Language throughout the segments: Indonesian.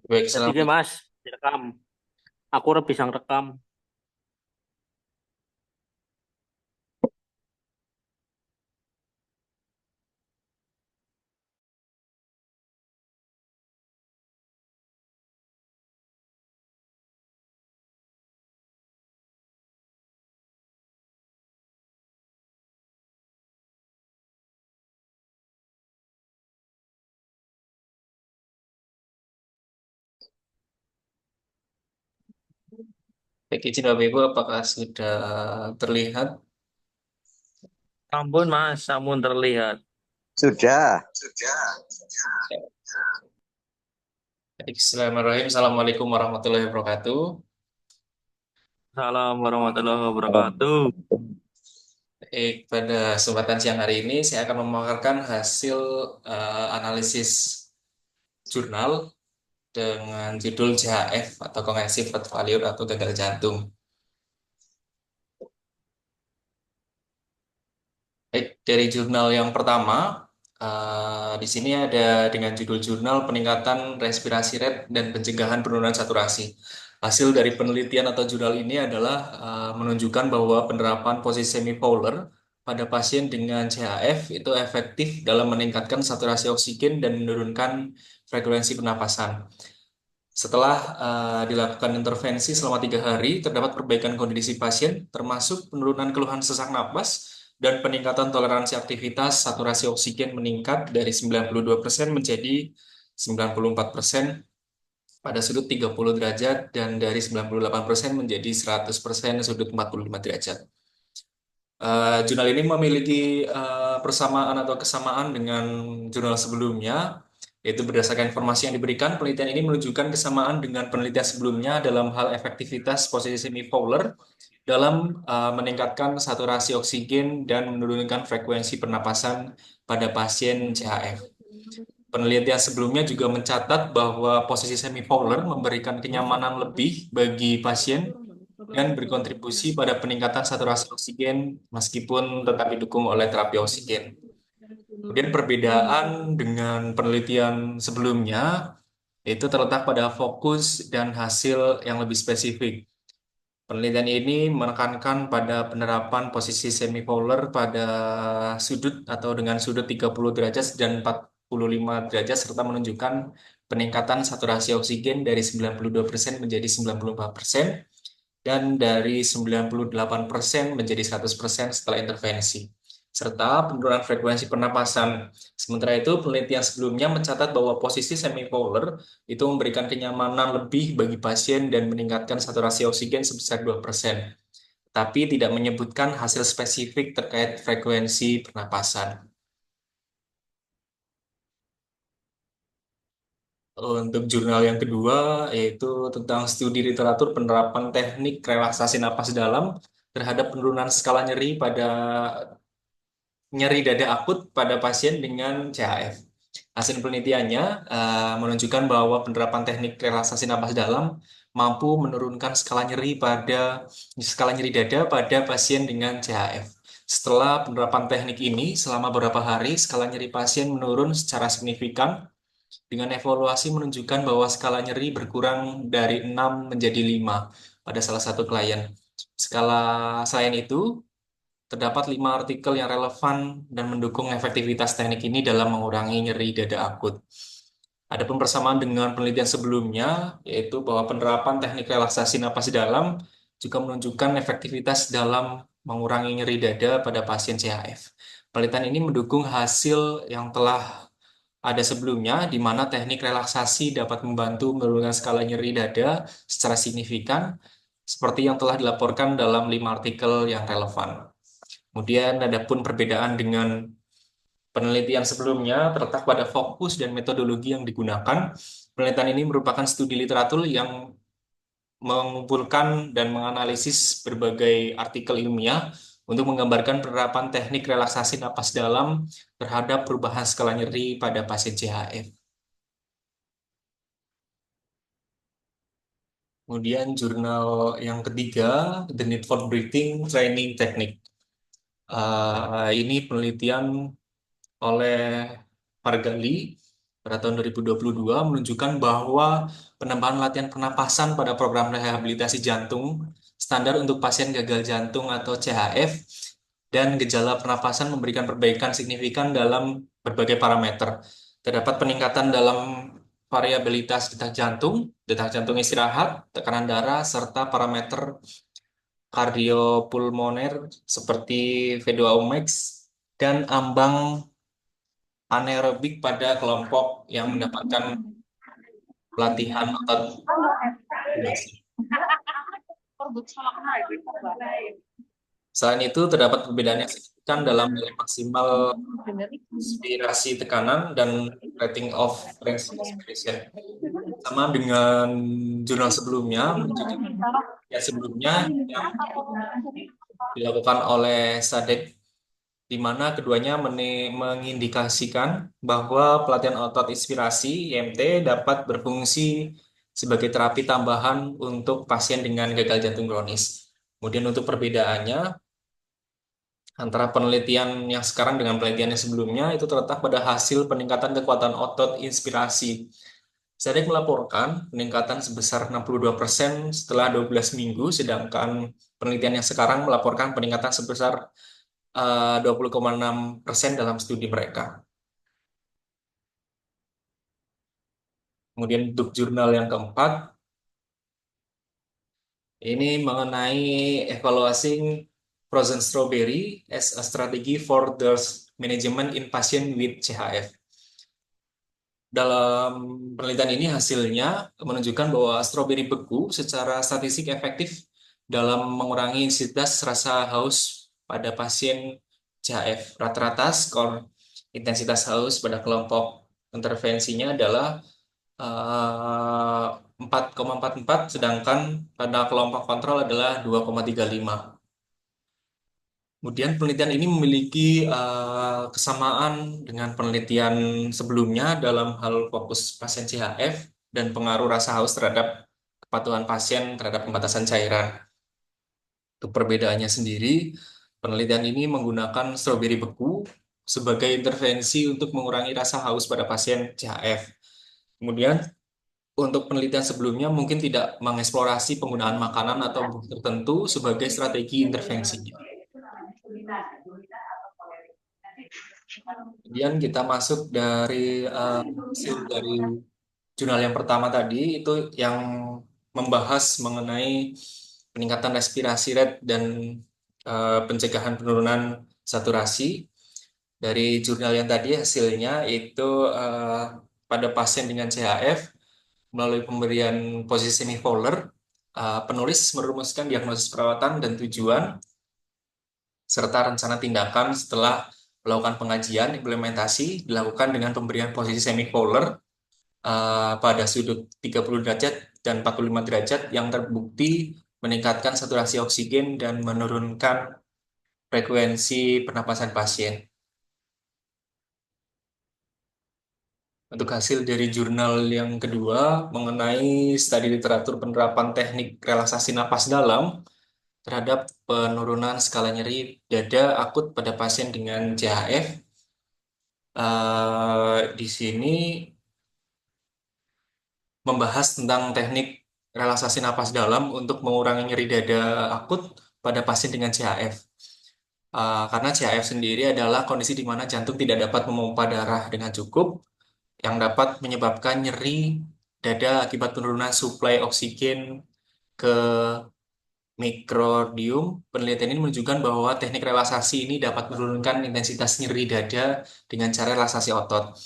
Baik, Ketiga selamat. mas, direkam. Aku ora bisa ngerekam. Baik, izin Bapak Ibu, apakah sudah terlihat? Ampun mas, sampun terlihat. Sudah. Baik, Bismillahirrahmanirrahim. Assalamualaikum warahmatullahi wabarakatuh. Salam warahmatullahi wabarakatuh. Baik, pada kesempatan siang hari ini saya akan memaparkan hasil analisis jurnal dengan judul JHF atau Congestive Heart Failure atau gagal jantung. Baik, dari jurnal yang pertama, di sini ada dengan judul jurnal peningkatan respirasi rate dan pencegahan penurunan saturasi. Hasil dari penelitian atau jurnal ini adalah menunjukkan bahwa penerapan posisi semi-fowler pada pasien dengan CHF itu efektif dalam meningkatkan saturasi oksigen dan menurunkan frekuensi pernapasan. Setelah dilakukan intervensi selama 3 hari, terdapat perbaikan kondisi pasien, termasuk penurunan keluhan sesak napas dan peningkatan toleransi aktivitas saturasi oksigen meningkat dari 92% menjadi 94% pada sudut 30 derajat dan dari 98% menjadi 100% sudut 45 derajat. Jurnal ini memiliki persamaan atau kesamaan dengan jurnal sebelumnya, yaitu berdasarkan informasi yang diberikan, penelitian ini menunjukkan kesamaan dengan penelitian sebelumnya dalam hal efektivitas posisi semi-fowler dalam meningkatkan saturasi oksigen dan menurunkan frekuensi pernapasan pada pasien CHF. Penelitian sebelumnya juga mencatat bahwa posisi semi-fowler memberikan kenyamanan lebih bagi pasien dan berkontribusi pada peningkatan saturasi oksigen meskipun tetap didukung oleh terapi oksigen. Kemudian perbedaan dengan penelitian sebelumnya itu terletak pada fokus dan hasil yang lebih spesifik. Penelitian ini menekankan pada penerapan posisi semipolar pada sudut atau dengan sudut 30 derajat dan 45 derajat serta menunjukkan peningkatan saturasi oksigen dari 92% menjadi 94% dan dari 98% menjadi 100% setelah intervensi, serta penurunan frekuensi pernapasan. Sementara itu, penelitian sebelumnya mencatat bahwa posisi semipolar itu memberikan kenyamanan lebih bagi pasien dan meningkatkan saturasi oksigen sebesar 2%, tapi tidak menyebutkan hasil spesifik terkait frekuensi pernapasan. Untuk jurnal yang kedua, yaitu tentang studi literatur penerapan teknik relaksasi napas dalam terhadap penurunan skala nyeri pada nyeri dada akut pada pasien dengan CHF. Hasil penelitiannya menunjukkan bahwa penerapan teknik relaksasi napas dalam mampu menurunkan skala nyeri dada pada pasien dengan CHF. Setelah penerapan teknik ini, selama beberapa hari, skala nyeri pasien menurun secara signifikan dengan evaluasi menunjukkan bahwa skala nyeri berkurang dari 6 menjadi 5 pada salah satu klien. Skala selain itu, terdapat 5 artikel yang relevan dan mendukung efektivitas teknik ini dalam mengurangi nyeri dada akut. Adapun persamaan dengan penelitian sebelumnya, yaitu bahwa penerapan teknik relaksasi napas dalam juga menunjukkan efektivitas dalam mengurangi nyeri dada pada pasien CHF. Penelitian ini mendukung hasil yang telah ada sebelumnya, di mana teknik relaksasi dapat membantu menurunkan skala nyeri dada secara signifikan, seperti yang telah dilaporkan dalam 5 artikel yang relevan. Kemudian ada pun perbedaan dengan penelitian sebelumnya terletak pada fokus dan metodologi yang digunakan. Penelitian ini merupakan studi literatur yang mengumpulkan dan menganalisis berbagai artikel ilmiah untuk menggambarkan penerapan teknik relaksasi napas dalam terhadap perubahan skala nyeri pada pasien CHF. Kemudian jurnal yang ketiga, The Need for Breathing Training Technique. Ini penelitian oleh Margali pada tahun 2022 menunjukkan bahwa penambahan latihan pernapasan pada program rehabilitasi jantung standar untuk pasien gagal jantung atau CHF dan gejala pernapasan memberikan perbaikan signifikan dalam berbagai parameter. Terdapat peningkatan dalam variabilitas detak jantung istirahat, tekanan darah, serta parameter kardiopulmoner seperti V2 max dan ambang anaerobik pada kelompok yang mendapatkan pelatihan otot inovasi. Selain itu, terdapat perbedaan yang signifikan dalam nilai maksimal inspirasi tekanan dan rating of range expression. Sama dengan jurnal sebelumnya, menunjukkan ya sebelumnya yang dilakukan oleh Sadek, di mana keduanya mengindikasikan bahwa pelatihan otot inspirasi (IMT) dapat berfungsi sebagai terapi tambahan untuk pasien dengan gagal jantung kronis. Kemudian untuk perbedaannya antara penelitian yang sekarang dengan penelitian yang sebelumnya itu terletak pada hasil peningkatan kekuatan otot inspirasi. Sadek melaporkan peningkatan sebesar 62% setelah 12 minggu, sedangkan penelitian yang sekarang melaporkan peningkatan sebesar 20,6% dalam studi mereka. Kemudian untuk jurnal yang keempat, ini mengenai evaluating frozen strawberry as a strategy for dose management in patient with CHF. Dalam penelitian ini hasilnya menunjukkan bahwa stroberi beku secara statistik efektif dalam mengurangi intensitas rasa haus pada pasien CHF. Rata-rata skor intensitas haus pada kelompok intervensinya adalah 4,44, sedangkan pada kelompok kontrol adalah 2,35. Kemudian penelitian ini memiliki kesamaan dengan penelitian sebelumnya dalam hal fokus pasien CHF dan pengaruh rasa haus terhadap kepatuhan pasien terhadap pembatasan cairan. Untuk perbedaannya sendiri, penelitian ini menggunakan stroberi beku sebagai intervensi untuk mengurangi rasa haus pada pasien CHF. Kemudian untuk penelitian sebelumnya mungkin tidak mengeksplorasi penggunaan makanan atau buah tertentu sebagai strategi intervensinya. Kemudian kita masuk dari hasil dari jurnal yang pertama tadi, itu yang membahas mengenai peningkatan respirasi rate dan pencegahan penurunan saturasi. Dari jurnal yang tadi hasilnya itu pada pasien dengan CHF melalui pemberian posisi semi-Fowler, penulis merumuskan diagnosis perawatan dan tujuan serta rencana tindakan setelah melakukan pengajian implementasi dilakukan dengan pemberian posisi semi-Fowler pada sudut 30 derajat dan 45 derajat yang terbukti meningkatkan saturasi oksigen dan menurunkan frekuensi pernapasan pasien. Untuk hasil dari jurnal yang kedua mengenai studi literatur penerapan teknik relaksasi napas dalam terhadap penurunan skala nyeri dada akut pada pasien dengan CHF. Di sini membahas tentang teknik relaksasi napas dalam untuk mengurangi nyeri dada akut pada pasien dengan CHF. Karena CHF sendiri adalah kondisi di mana jantung tidak dapat memompa darah dengan cukup, yang dapat menyebabkan nyeri dada akibat penurunan suplai oksigen ke mikroardium. Penelitian ini menunjukkan bahwa teknik relaksasi ini dapat menurunkan intensitas nyeri dada dengan cara relaksasi otot,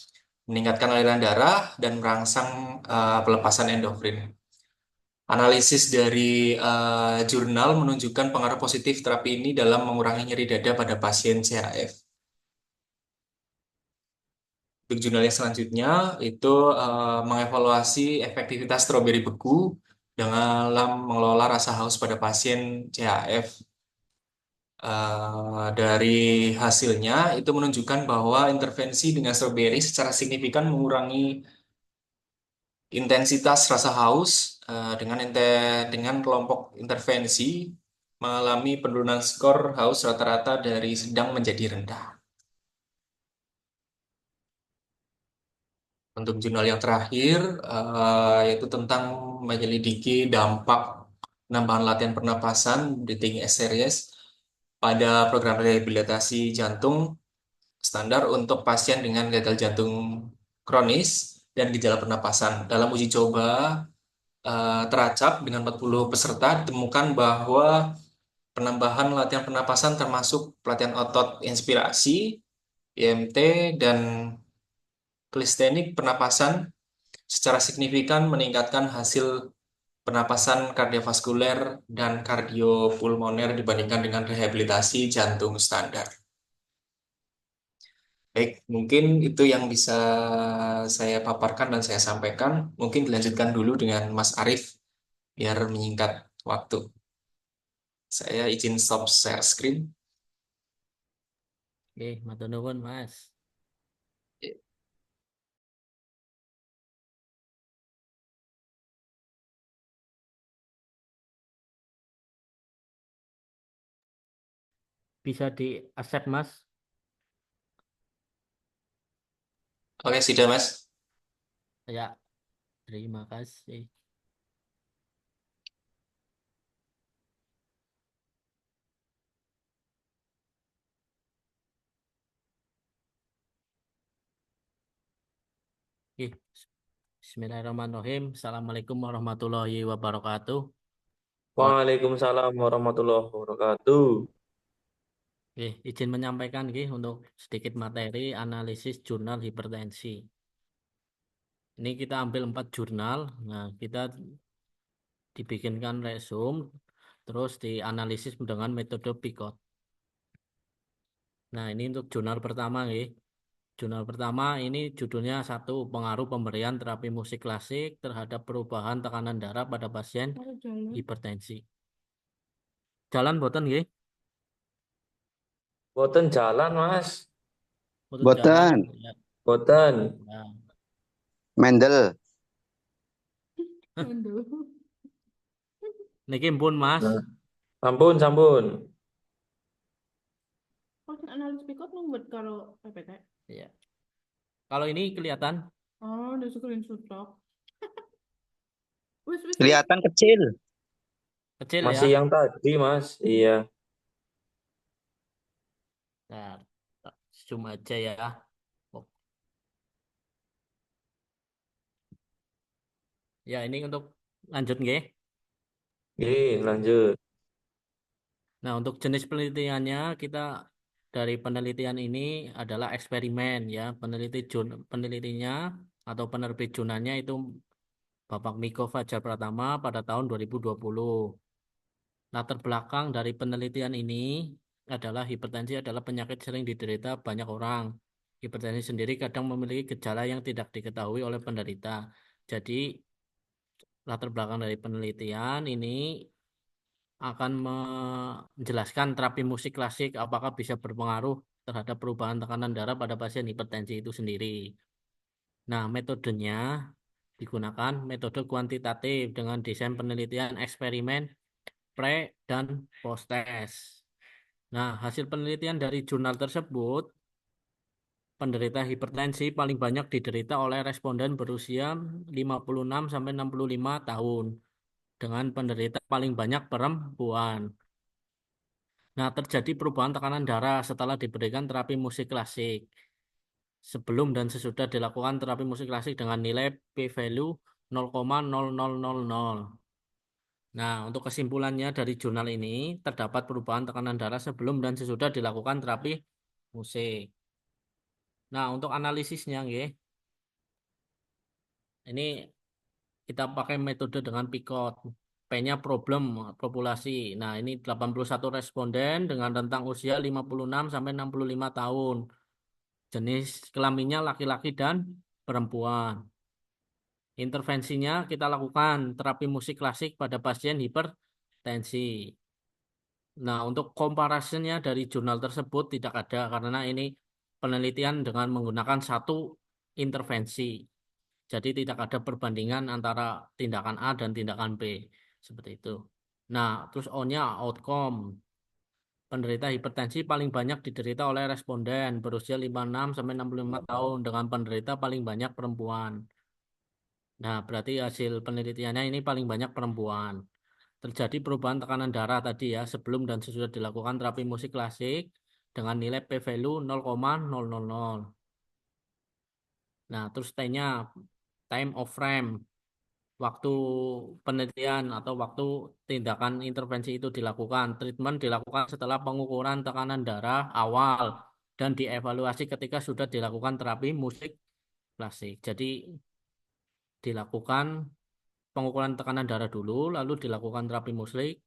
meningkatkan aliran darah, dan merangsang pelepasan endorfin. Analisis dari jurnal menunjukkan pengaruh positif terapi ini dalam mengurangi nyeri dada pada pasien CHF. Untuk jurnal yang selanjutnya itu mengevaluasi efektivitas stroberi beku dalam mengelola rasa haus pada pasien CHF. Dari hasilnya itu menunjukkan bahwa intervensi dengan stroberi secara signifikan mengurangi intensitas rasa haus dengan kelompok intervensi mengalami penurunan skor haus rata-rata dari sedang menjadi rendah. Untuk jurnal yang terakhir, yaitu tentang menyelidiki dampak penambahan latihan pernapasan breathing exercise pada program rehabilitasi jantung standar untuk pasien dengan gagal jantung kronis dan gejala pernapasan. Dalam uji coba teracak dengan 40 peserta ditemukan bahwa penambahan latihan pernapasan termasuk pelatihan otot inspirasi, IMT, dan klistenik pernapasan secara signifikan meningkatkan hasil pernapasan kardiovaskuler dan kardiopulmoner dibandingkan dengan rehabilitasi jantung standar. Baik, mungkin itu yang bisa saya paparkan dan saya sampaikan. Mungkin dilanjutkan dulu dengan Mas Arief biar menyingkat waktu. Saya izin stop share screen. Oke, matur nuwun, Mas. Bisa di-accept, Mas? Oke, sudah Mas. Ya, terima kasih. Oke, Bismillahirrahmanirrahim. Assalamualaikum warahmatullahi wabarakatuh. Waalaikumsalam warahmatullahi wabarakatuh. Oke, izin menyampaikan untuk sedikit materi analisis jurnal hipertensi. Ini kita ambil 4 jurnal. Nah, kita dibikinkan resume, terus dianalisis dengan metode PICOT. Nah, ini untuk jurnal pertama, Jurnal pertama ini judulnya satu, pengaruh pemberian terapi musik klasik terhadap perubahan tekanan darah pada pasien hipertensi. Jalan boten nggih? Boten jalan, Mas. Boten jalan. Boten, Ya, Boten. ya. Mendel. Niki mpun, Mas. Nah, sampun, sampun. Oh, analis pikot membuat kalau PPT. Ya. Kalau ini kelihatan Oh, udah screenshot. Wis. Kelihatan kecil. kecil ya. Masih yang tadi, Mas. Iya. Nah, zoom aja ya. Oh. Ya, ini untuk lanjut nggih. Lanjut. Nah, untuk jenis penelitiannya kita dari penelitian ini adalah eksperimen ya. Penelitinya atau penerbit jurnalnya itu Bapak Miko Fajar Pratama pada tahun 2020. Latar belakang dari penelitian ini adalah hipertensi adalah penyakit sering diderita banyak orang. Hipertensi sendiri kadang memiliki gejala yang tidak diketahui oleh penderita. Jadi latar belakang dari penelitian ini akan menjelaskan terapi musik klasik apakah bisa berpengaruh terhadap perubahan tekanan darah pada pasien hipertensi itu sendiri. Nah, metodenya digunakan metode kuantitatif dengan desain penelitian eksperimen pre dan post test. Nah, hasil penelitian dari jurnal tersebut, penderita hipertensi paling banyak diderita oleh responden berusia 56 sampai 65 tahun dengan penderita paling banyak perempuan. Nah, terjadi perubahan tekanan darah setelah diberikan terapi musik klasik. Sebelum dan sesudah dilakukan terapi musik klasik dengan nilai p-value 0,0000. Nah, untuk kesimpulannya dari jurnal ini, terdapat perubahan tekanan darah sebelum dan sesudah dilakukan terapi musik. Nah, untuk analisisnya, ini kita pakai metode dengan PICOT. P-nya problem populasi. Nah, ini 81 responden dengan rentang usia 56 sampai 65 tahun. Jenis kelaminnya laki-laki dan perempuan. Intervensinya kita lakukan terapi musik klasik pada pasien hipertensi. Nah, untuk komparasinya dari jurnal tersebut tidak ada karena ini penelitian dengan menggunakan satu intervensi. Jadi tidak ada perbandingan antara tindakan A dan tindakan B. Seperti itu. Nah, terus O-nya outcome. Penderita hipertensi paling banyak diderita oleh responden berusia 56 sampai 65 tahun dengan penderita paling banyak perempuan. Nah, berarti hasil penelitiannya ini paling banyak perempuan. Terjadi perubahan tekanan darah tadi ya sebelum dan sesudah dilakukan terapi musik klasik dengan nilai p-value 0,000. Nah, terus T-nya time of frame, waktu penelitian atau waktu tindakan intervensi itu dilakukan. Treatment dilakukan setelah pengukuran tekanan darah awal dan dievaluasi ketika sudah dilakukan terapi musik klasik. Jadi dilakukan pengukuran tekanan darah dulu, lalu dilakukan terapi musik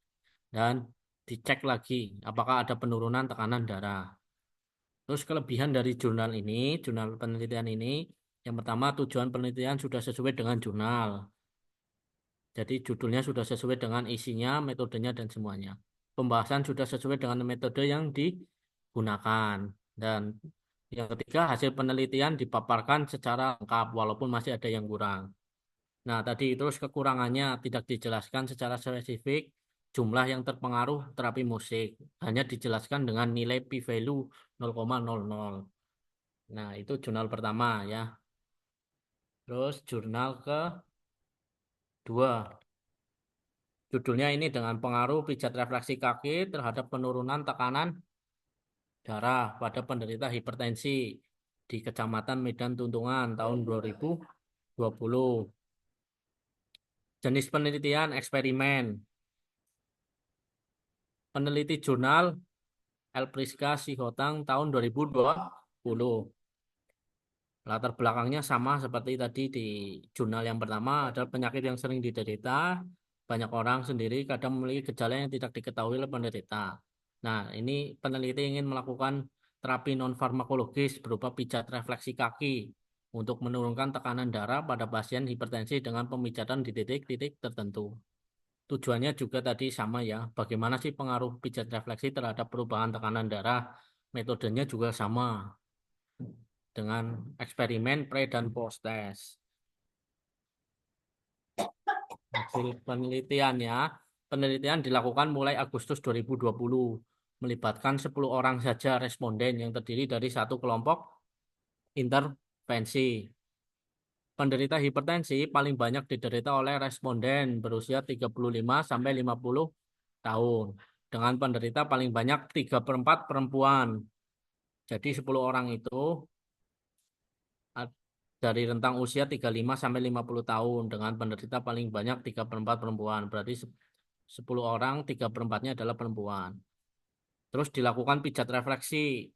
dan dicek lagi apakah ada penurunan tekanan darah. Terus kelebihan dari jurnal ini, jurnal penelitian ini, yang pertama tujuan penelitian sudah sesuai dengan jurnal. Jadi judulnya sudah sesuai dengan isinya, metodenya, dan semuanya. Pembahasan sudah sesuai dengan metode yang digunakan. Dan yang ketiga, hasil penelitian dipaparkan secara lengkap, walaupun masih ada yang kurang. Nah, tadi terus kekurangannya tidak dijelaskan secara spesifik jumlah yang terpengaruh terapi musik. Hanya dijelaskan dengan nilai p-value 0,00. Nah, itu jurnal pertama ya. Terus jurnal kedua. Judulnya ini dengan pengaruh pijat refleksi kaki terhadap penurunan tekanan darah pada penderita hipertensi di Kecamatan Medan Tuntungan tahun 2020. Jenis penelitian eksperimen. Peneliti jurnal L. Priska Sihotang tahun 2020. Latar belakangnya sama seperti tadi di jurnal yang pertama, adalah penyakit yang sering diderita. Banyak orang sendiri kadang memiliki gejala yang tidak diketahui oleh penderita. Nah, ini peneliti ingin melakukan terapi non-farmakologis berupa pijat refleksi kaki untuk menurunkan tekanan darah pada pasien hipertensi dengan pemijatan di titik-titik tertentu. Tujuannya juga tadi sama ya, bagaimana sih pengaruh pijat refleksi terhadap perubahan tekanan darah? Metodenya juga sama dengan eksperimen pre dan post test. Hasil penelitiannya, penelitian dilakukan mulai Agustus 2020, melibatkan 10 orang saja responden yang terdiri dari satu kelompok intervensi. Penderita hipertensi paling banyak diderita oleh responden berusia 35 sampai 50 tahun. Dengan penderita paling banyak 3/4 perempuan. Jadi 10 orang itu dari rentang usia 35 sampai 50 tahun dengan penderita paling banyak 3/4 perempuan. Berarti 10 orang 3/4-nya adalah perempuan. Terus dilakukan pijat refleksi.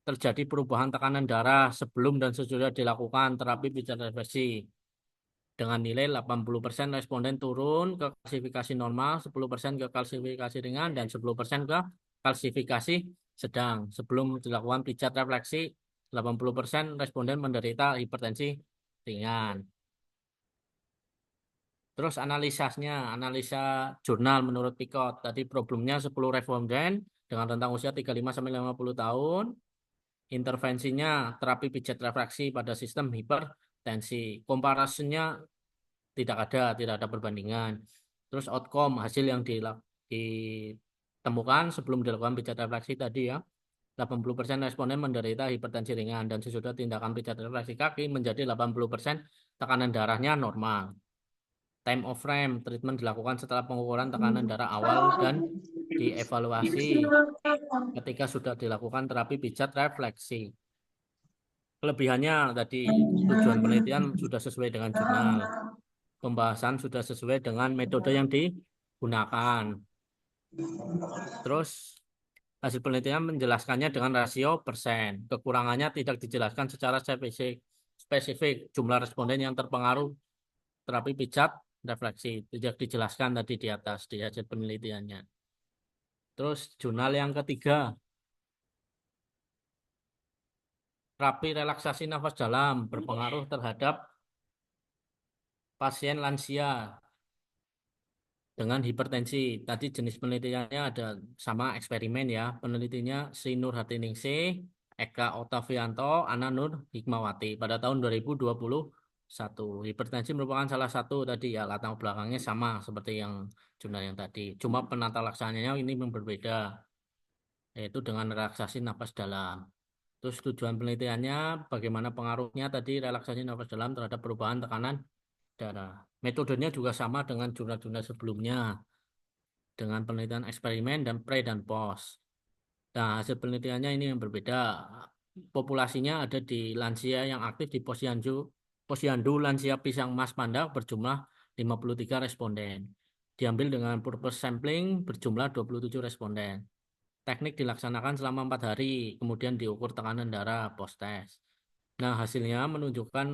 Terjadi perubahan tekanan darah sebelum dan sesudah dilakukan terapi pijat refleksi. Dengan nilai 80% responden turun ke klasifikasi normal, 10% ke klasifikasi ringan, dan 10% ke klasifikasi sedang. Sebelum dilakukan pijat refleksi, 80% responden menderita hipertensi ringan. Terus analisa jurnal menurut Picot. Tadi problemnya 10 responden dengan rentang usia 35 sampai 50 tahun. Intervensinya terapi pijat refleksi pada sistem hipertensi. Komparasinya tidak ada perbandingan. Terus outcome hasil yang ditemukan sebelum dilakukan pijat refleksi tadi ya. 80% responden menderita hipertensi ringan dan sesudah tindakan pijat refleksi kaki menjadi 80% tekanan darahnya normal. Time of frame, treatment dilakukan setelah pengukuran tekanan darah awal dan dievaluasi ketika sudah dilakukan terapi pijat refleksi. Kelebihannya tadi tujuan penelitian sudah sesuai dengan jurnal. Pembahasan sudah sesuai dengan metode yang digunakan. Terus hasil penelitian menjelaskannya dengan rasio persen. Kekurangannya tidak dijelaskan secara spesifik jumlah responden yang terpengaruh terapi pijat refleksi. Tidak dijelaskan tadi di atas di hasil penelitiannya. Terus jurnal yang ketiga, terapi relaksasi nafas dalam berpengaruh terhadap pasien lansia dengan hipertensi. Tadi jenis penelitiannya ada sama eksperimen ya. Penelitinya Sri Nur Hartiningsih, Eka Oktavianto, Ana Nur Hikmawati pada tahun 2021. Hipertensi merupakan salah satu tadi ya, latar belakangnya sama seperti yang jurnal yang tadi. Cuma penata laksananya ini berbeda. yaitu dengan relaksasi nafas dalam. Terus tujuan penelitiannya bagaimana pengaruhnya tadi relaksasi nafas dalam terhadap perubahan tekanan darah. Metodenya juga sama dengan jurnal-jurnal sebelumnya, dengan penelitian eksperimen dan pre dan post. Nah, hasil penelitiannya ini yang berbeda. Populasinya ada di lansia yang aktif di Posyandu lansia Pisang Mas Panda berjumlah 53 responden. Diambil dengan purpose sampling berjumlah 27 responden. Teknik dilaksanakan selama 4 hari, kemudian diukur tekanan darah post-test. Nah, hasilnya menunjukkan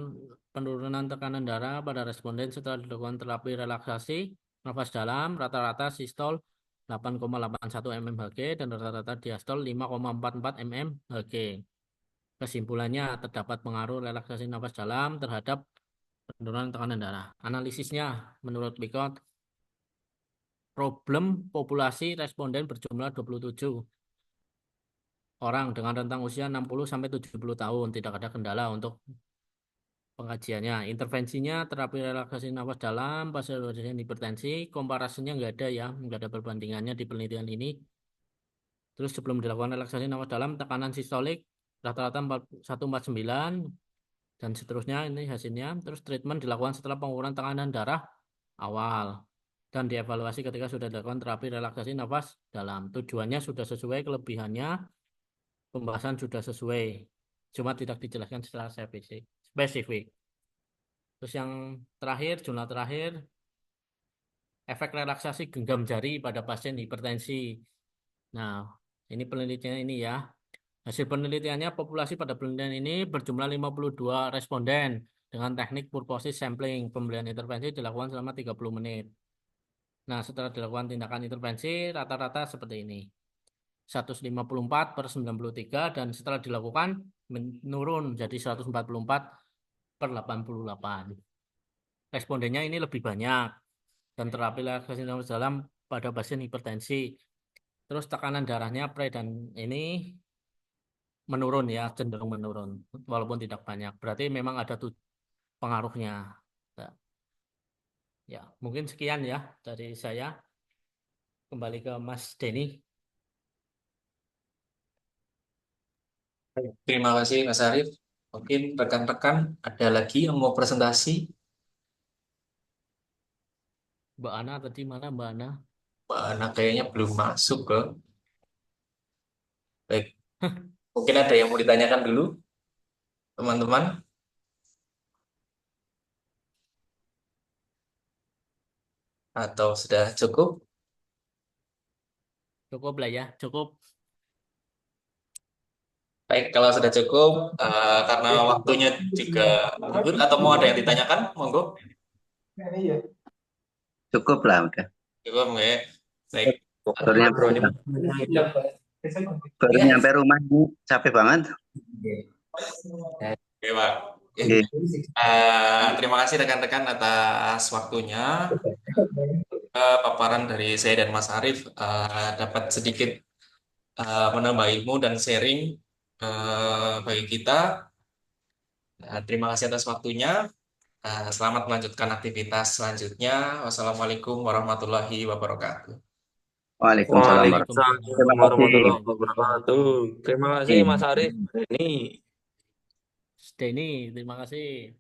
penurunan tekanan darah pada responden setelah dilakukan terapi relaksasi nafas dalam, rata-rata sistol 8,81 mmHg dan rata-rata diastol 5,44 mmHg. Kesimpulannya, terdapat pengaruh relaksasi nafas dalam terhadap penurunan tekanan darah. Analisisnya, menurut Bicott, problem populasi responden berjumlah 27 orang dengan rentang usia 60-70 tahun. Tidak ada kendala untuk pengkajiannya. Intervensinya terapi relaksasi nafas dalam pasien hipertensi. Komparasinya nggak ada ya, nggak ada perbandingannya di penelitian ini. Terus sebelum dilakukan relaksasi nafas dalam, tekanan sistolik rata-rata 149 dan seterusnya, ini hasilnya. Terus treatment dilakukan setelah pengukuran tekanan darah awal dan dievaluasi ketika sudah dilakukan terapi relaksasi nafas dalam. Tujuannya sudah sesuai, kelebihannya pembahasan sudah sesuai, cuma tidak dijelaskan secara spesifik. Terus yang terakhir, jurnal terakhir, efek relaksasi genggam jari pada pasien hipertensi. Nah, ini penelitiannya ini ya. Hasil penelitiannya, populasi pada penelitian ini berjumlah 52 responden dengan teknik purposive sampling. Pemberian intervensi dilakukan selama 30 menit. Nah, setelah dilakukan tindakan intervensi, rata-rata seperti ini. 154/93 dan setelah dilakukan menurun jadi 144/88. Respondennya ini lebih banyak dan terapi relaksasi nafas dalam pada pasien hipertensi. Terus tekanan darahnya pre dan ini menurun ya, cenderung menurun walaupun tidak banyak. Berarti memang ada pengaruhnya. Nah, ya, mungkin sekian ya dari saya. Kembali ke Mas Denny. Terima kasih Mas Arief. Mungkin rekan-rekan ada lagi yang mau presentasi? Mbak Ana tadi mana Mbak Ana? Mbak Ana kayaknya belum masuk ke. Baik, mungkin ada yang mau ditanyakan dulu, teman-teman? Atau sudah cukup? Cukup lah ya, cukup. Baik, kalau sudah cukup, karena waktunya juga menyebut, atau mau ada yang ditanyakan, monggo. Cukup lah udah. Cukup ya. Baik, Baru nyampe, baru nyampe rumah ini capek banget. oke Pak. Oke. Terima kasih rekan-rekan atas waktunya. Paparan dari saya dan Mas Arief dapat sedikit menambah ilmu dan sharing bagi kita. Terima kasih atas waktunya. Selamat melanjutkan aktivitas selanjutnya. Wassalamualaikum warahmatullahi wabarakatuh. Waalaikumsalam Waalaikumsalam warahmatullahi wabarakatuh. Terima kasih Mas Arief. Ini Denny, terima kasih.